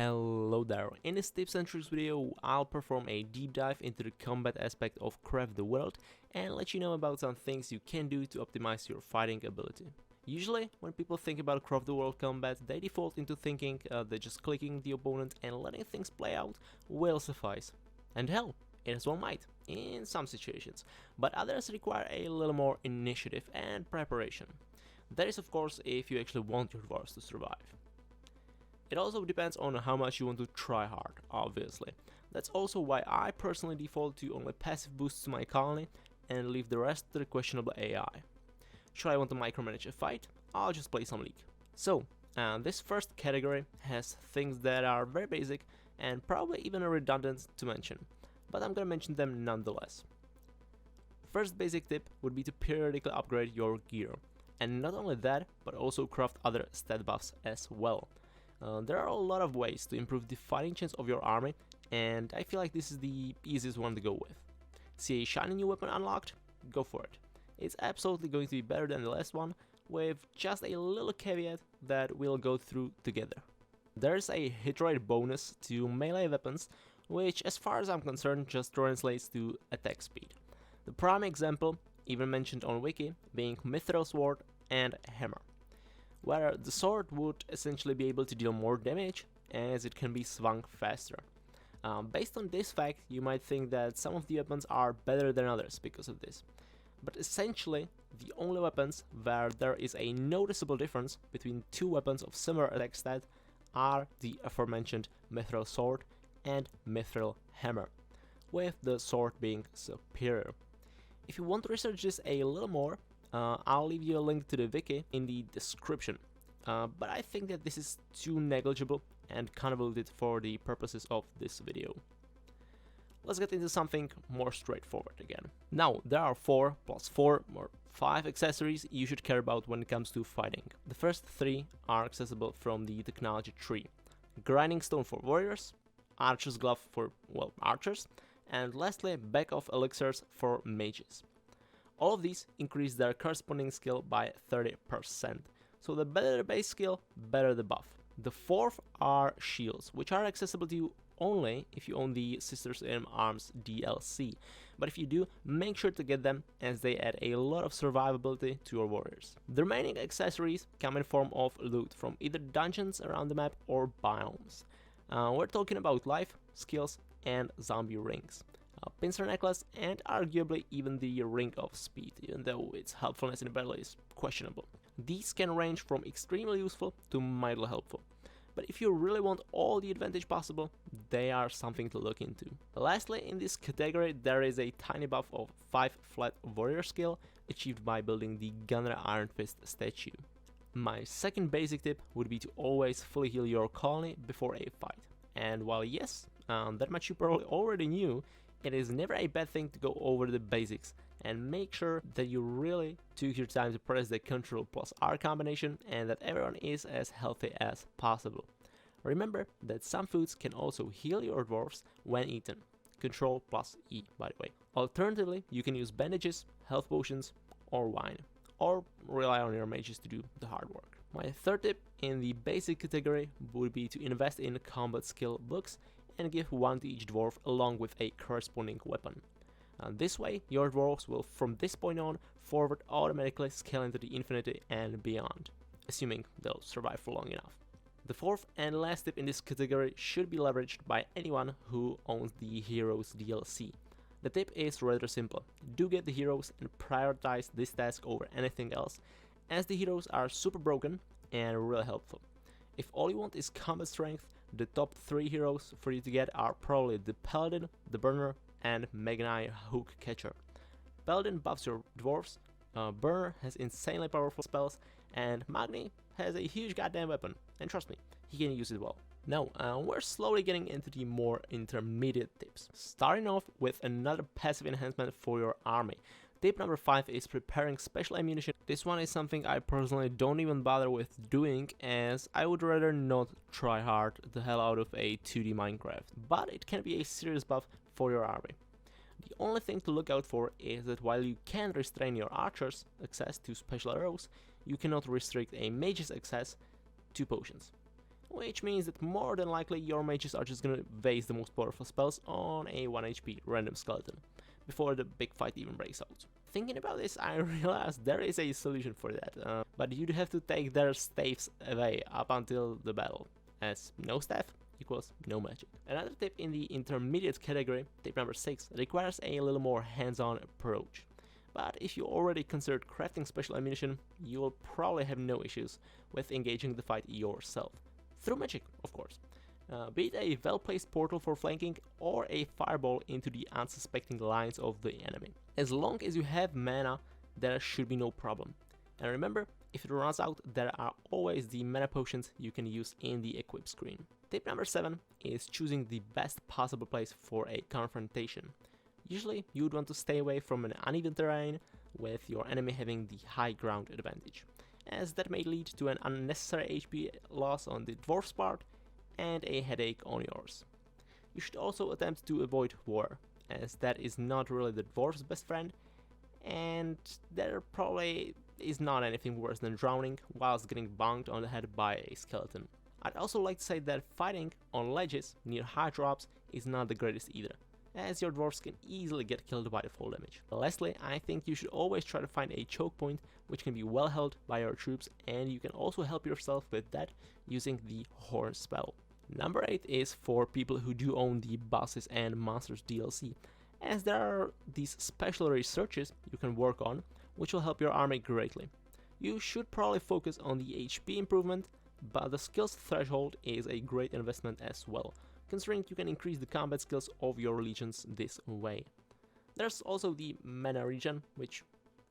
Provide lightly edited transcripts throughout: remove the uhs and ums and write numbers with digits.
Hello there, in this tips and tricks video I'll perform a deep dive into the combat aspect of Craft the World and let you know about some things you can do to optimize your fighting ability. Usually when people think about Craft the World combat they default into thinking that just clicking the opponent and letting things play out will suffice. And hell, it as well might, in some situations, but others require a little more initiative and preparation. That is of course if you actually want your dwarves to survive. It also depends on how much you want to try hard, obviously. That's also why I personally default to only passive boosts to my colony and leave the rest to the questionable AI. Should I want to micromanage a fight? I'll just play some League. So, this first category has things that are very basic and probably even redundant to mention, but I'm gonna mention them nonetheless. First basic tip would be to periodically upgrade your gear, and not only that, but also craft other stat buffs as well. There are a lot of ways to improve the fighting chance of your army, and I feel like this is the easiest one to go with. See a shiny new weapon unlocked? Go for it. It's absolutely going to be better than the last one, with just a little caveat that we'll go through together. There's a hit rate bonus to melee weapons, which as far as I'm concerned just translates to attack speed. The prime example, even mentioned on wiki, being Mithril Sword and Hammer, where the sword would essentially be able to deal more damage as it can be swung faster. Based on this fact, you might think that some of the weapons are better than others because of this. But essentially, the only weapons where there is a noticeable difference between two weapons of similar attack stat are the aforementioned Mithril Sword and Mithril Hammer, with the sword being superior. If you want to research this a little more, I'll leave you a link to the wiki in the description, but I think that this is too negligible and convoluted for the purposes of this video. Let's get into something more straightforward again. Now, there are 4 plus 4 or 5 accessories you should care about when it comes to fighting. The first 3 are accessible from the technology tree: Grinding Stone for warriors, Archer's Glove for, well, archers, and lastly, Bag of Elixirs for mages. All of these increase their corresponding skill by 30%, so the better the base skill, better the buff. The fourth are shields, which are accessible to you only if you own the Sisters in Arms DLC, but if you do, make sure to get them as they add a lot of survivability to your warriors. The remaining accessories come in form of loot from either dungeons around the map or biomes. We're talking about life, skills, and zombie rings. Pincer necklace, and arguably even the ring of speed, even though its helpfulness in battle is questionable. These can range from extremely useful to mildly helpful, but if you really want all the advantage possible, they are something to look into. Lastly, in this category there is a tiny buff of 5 flat warrior skill achieved by building the Gunner Iron Fist statue. My second basic tip would be to always fully heal your colony before a fight, and while yes, that much you probably already knew, it is never a bad thing to go over the basics and make sure that you really took your time to press the Ctrl plus R combination and that everyone is as healthy as possible. Remember that some foods can also heal your dwarves when eaten. Ctrl plus E, by the way. Alternatively, you can use bandages, health potions, or wine, or rely on your mages to do the hard work. My third tip in the basic category would be to invest in combat skill books and give one to each dwarf along with a corresponding weapon. This way, your dwarves will from this point on forward automatically scale into the infinity and beyond, assuming they'll survive for long enough. The fourth and last tip in this category should be leveraged by anyone who owns the Heroes DLC. The tip is rather simple: do get the heroes and prioritize this task over anything else, as the heroes are super broken and really helpful. If all you want is combat strength, the top 3 heroes for you to get are probably the Paladin, the Burner, and Magni Hook Catcher. Paladin buffs your dwarves, Burner has insanely powerful spells, and Magni has a huge goddamn weapon, and trust me, he can use it well. Now, we're slowly getting into the more intermediate tips, starting off with another passive enhancement for your army. Tip number 5 is preparing special ammunition. This one is something I personally don't even bother with doing, as I would rather not try hard the hell out of a 2D Minecraft, but it can be a serious buff for your army. The only thing to look out for is that while you can restrain your archers' access to special arrows, you cannot restrict a mage's access to potions. which means that more than likely your mages are just gonna waste the most powerful spells on a 1 HP random skeleton before the big fight even breaks out. Thinking about this, I realized there is a solution for that, but you'd have to take their staves away up until the battle, as no staff equals no magic. Another tip in the intermediate category, tip number 6, requires a little more hands-on approach. But if you already considered crafting special ammunition, you will probably have no issues with engaging the fight yourself. Through magic, of course. Be it a well-placed portal for flanking or a fireball into the unsuspecting lines of the enemy. As long as you have mana, there should be no problem. And remember, if it runs out, there are always the mana potions you can use in the equip screen. Tip number 7 is choosing the best possible place for a confrontation. Usually, you would want to stay away from an uneven terrain, with your enemy having the high ground advantage, as that may lead to an unnecessary HP loss on the dwarf's part and a headache on yours. You should also attempt to avoid water, as that is not really the dwarf's best friend, and there probably is not anything worse than drowning whilst getting bonked on the head by a skeleton. I'd also like to say that fighting on ledges near high drops is not the greatest either, as your dwarfs can easily get killed by the fall damage. Lastly, I think you should always try to find a choke point which can be well held by your troops, and you can also help yourself with that using the Horn spell. Number 8 is for people who do own the Bosses and Monsters DLC, as there are these special researches you can work on, which will help your army greatly. You should probably focus on the HP improvement, but the skills threshold is a great investment as well, considering you can increase the combat skills of your legions this way. There's also the mana regen, which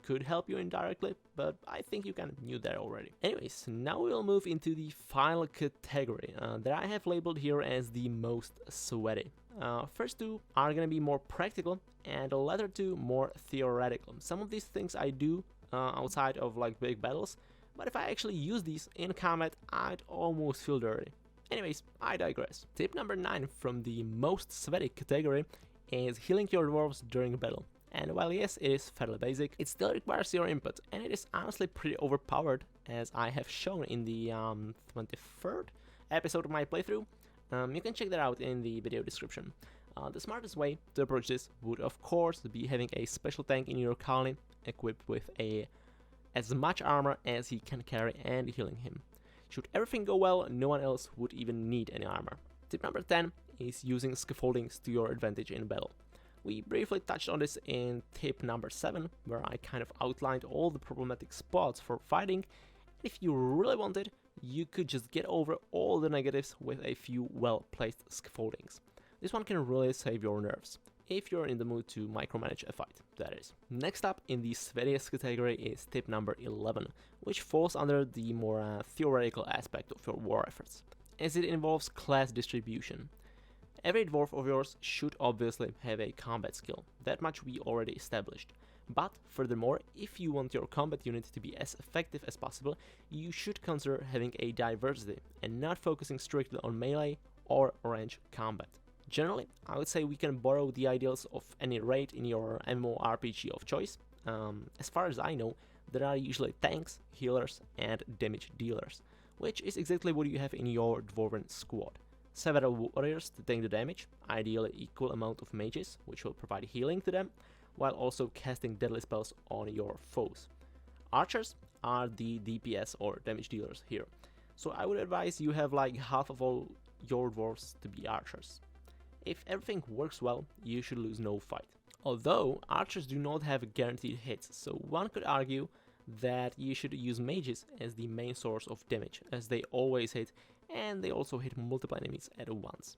could help you indirectly, but I think you kind of knew that already. Anyways, now we'll move into the final category that I have labeled here as the most sweaty. First two are gonna be more practical, and the latter two more theoretical. Some of these things I do outside of like big battles, but if I actually use these in combat, I'd almost feel dirty. Anyways, I digress. Tip number 9 from the most sweaty category is healing your dwarves during battle. And while yes, it is fairly basic, it still requires your input, and it is honestly pretty overpowered, as I have shown in the 23rd episode of my playthrough. You can check that out in the video description. The smartest way to approach this would of course be having a special tank in your colony equipped with as much armor as he can carry and healing him. Should everything go well, no one else would even need any armor. Tip number 10 is using scaffoldings to your advantage in battle. We briefly touched on this in tip number 7, where I kind of outlined all the problematic spots for fighting. If you really wanted, you could just get over all the negatives with a few well-placed scaffoldings. This one can really save your nerves, if you're in the mood to micromanage a fight, that is. Next up in the sweatiest category is tip number 11, which falls under the more theoretical aspect of your war efforts, as it involves class distribution. Every dwarf of yours should obviously have a combat skill, that much we already established. But furthermore, if you want your combat unit to be as effective as possible, you should consider having a diversity and not focusing strictly on melee or range combat. Generally, I would say we can borrow the ideals of any raid in your MMORPG of choice. As far as I know, there are usually tanks, healers, and damage dealers, which is exactly what you have in your dwarven squad. Several warriors to take the damage, ideally equal amount of mages, which will provide healing to them, while also casting deadly spells on your foes. Archers are the DPS or damage dealers here, so I would advise you have like half of all your dwarves to be archers. If everything works well, you should lose no fight. Although archers do not have guaranteed hits, so one could argue that you should use mages as the main source of damage, as they always hit, and they also hit multiple enemies at once.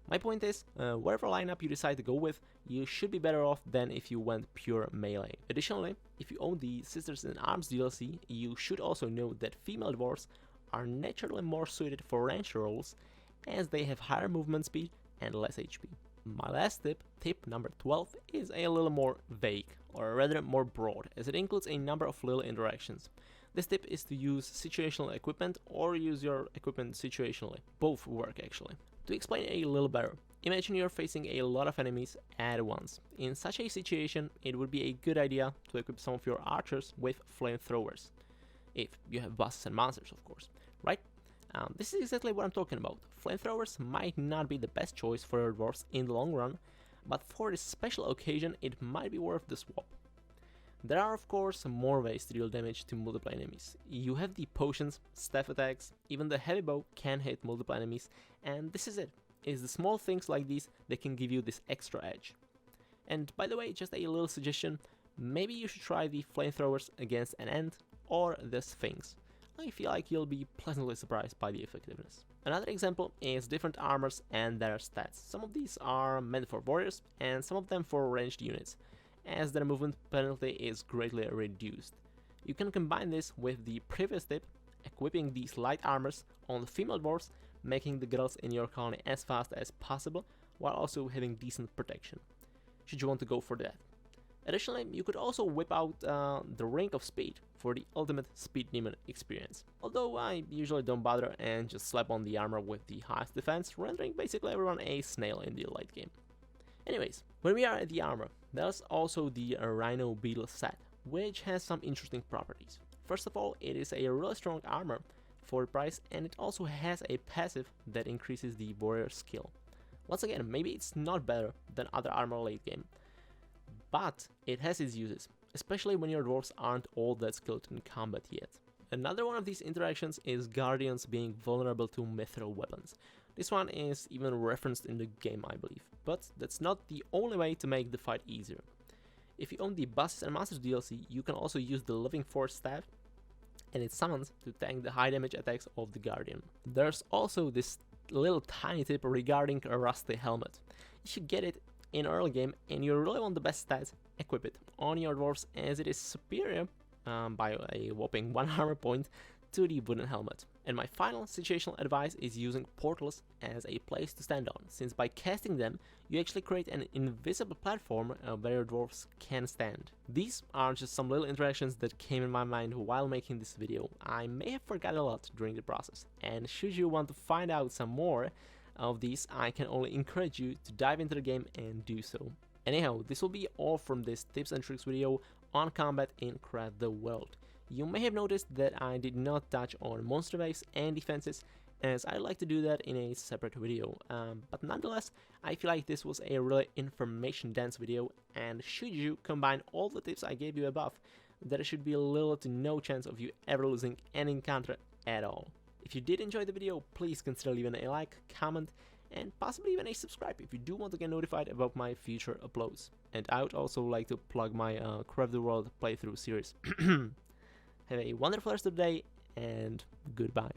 My point is, whatever lineup you decide to go with, you should be better off than if you went pure melee. Additionally, if you own the Sisters in Arms DLC, you should also know that female dwarves are naturally more suited for range roles, as they have higher movement speed and less HP. My last tip, tip number 12, is a little more vague, or rather more broad, as it includes a number of little interactions. This tip is to use situational equipment or use your equipment situationally. Both work actually. To explain a little better, imagine you're facing a lot of enemies at once. In such a situation, it would be a good idea to equip some of your archers with flamethrowers. If you have bosses and monsters, of course, right? This is exactly what I'm talking about. Flamethrowers might not be the best choice for your dwarves in the long run, but for this special occasion it might be worth the swap. There are of course more ways to deal damage to multiple enemies. You have the potions, staff attacks, even the heavy bow can hit multiple enemies, and this is it. It's the small things like these that can give you this extra edge. And by the way, just a little suggestion, maybe you should try the flamethrowers against an ant or the sphinx. I feel like you'll be pleasantly surprised by the effectiveness. Another example is different armors and their stats. Some of these are meant for warriors and some of them for ranged units, as their movement penalty is greatly reduced. You can combine this with the previous tip, equipping these light armors on the female dwarves, making the girls in your colony as fast as possible, while also having decent protection, should you want to go for that. Additionally, you could also whip out the Ring of Speed for the ultimate speed demon experience. Although I usually don't bother and just slap on the armor with the highest defense, rendering basically everyone a snail in the late game. Anyways, when we are at the armor, there's also the Rhino Beetle set, which has some interesting properties. First of all, it is a really strong armor for the price, and it also has a passive that increases the warrior skill. Once again, maybe it's not better than other armor late game, but it has its uses, especially when your dwarves aren't all that skilled in combat yet. Another one of these interactions is guardians being vulnerable to mithril weapons. This one is even referenced in the game, I believe, but that's not the only way to make the fight easier. If you own the Bosses and Monsters DLC, you can also use the Living Force staff, and it summons to tank the high damage attacks of the guardian. There's also this little tiny tip regarding a rusty helmet. If you get it in early game and you really want the best stats, equip it on your dwarves, as it is superior by a whopping 1 armor point to the wooden helmet. And my final situational advice is using portals as a place to stand on, since by casting them you actually create an invisible platform where your dwarves can stand. These are just some little interactions that came in my mind while making this video. I may have forgotten a lot during the process, and should you want to find out some more of these, I can only encourage you to dive into the game and do so. Anyhow, this will be all from this tips and tricks video on combat in Craft the World. You may have noticed that I did not touch on monster waves and defenses, as I like to do that in a separate video, but nonetheless, I feel like this was a really information-dense video, and should you combine all the tips I gave you above, there should be little to no chance of you ever losing any encounter at all. If you did enjoy the video, please consider leaving a like, comment, and possibly even a subscribe if you do want to get notified about my future uploads. And I would also like to plug my Craft the World playthrough series. Have a wonderful rest of the day, and goodbye.